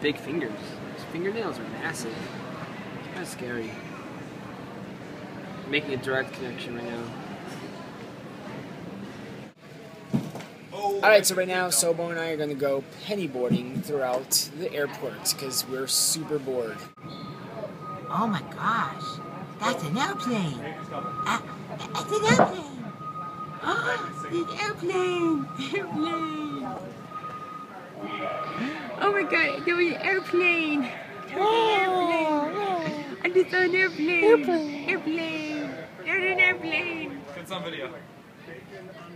big fingers. His fingernails are massive. It's kind of scary. I'm making a direct connection right now. Alright, so right now, Sobo and I are going to go penny boarding throughout the airport because we're super bored. Oh my gosh, that's an airplane. It's an airplane. Oh, it's an airplane. Airplane. Oh my god, there was an airplane. There was an airplane. I just saw an airplane. Airplane. There's an airplane. It's on video.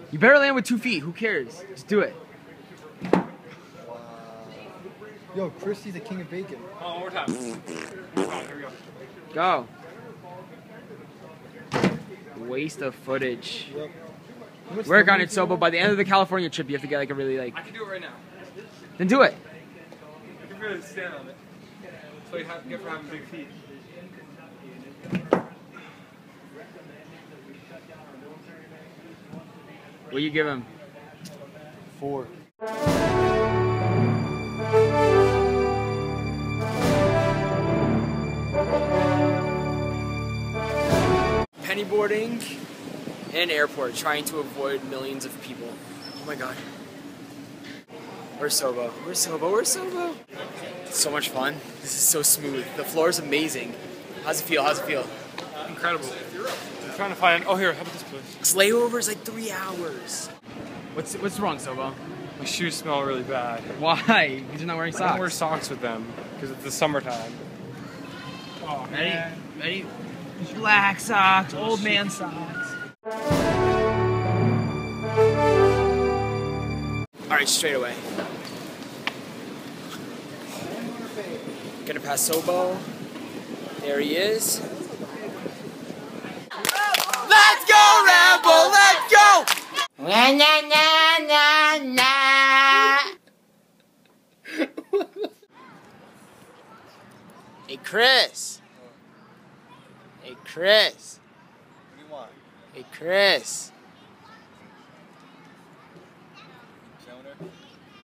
You better land with 2 feet. Who cares? Just do it. Yo, Christy's the king of bacon. Oh, one more time. Here we Go. go. Waste of footage. Yep. Work on it, Sobo. By the end of the California trip, you have to get like a really like. I can do it right now. Then do it. I can really stand on it. That's what you get for having big feet. What do you give him? 4. Penny boarding in an airport, trying to avoid millions of people. Oh my god. Where's Sobo? Where's Sobo? Where's Sobo? It's so much fun. This is so smooth. The floor is amazing. How's it feel? How's it feel? Incredible. I'm trying to find. Oh, here. How about this place? This layover is like 3 hours. What's wrong, Sobo? My shoes smell really bad. Why? Because you're not wearing I socks. don't wear socks with them because it's the summertime. Oh, Ready? man. Ready? Black socks, old man socks. Alright, straight away. Gonna pass Sobo. There he is. Let's go, Rambo! Let's go! Na na na na na. Hey, Chris. Hey, Chris. What do you want? Hey, Chris.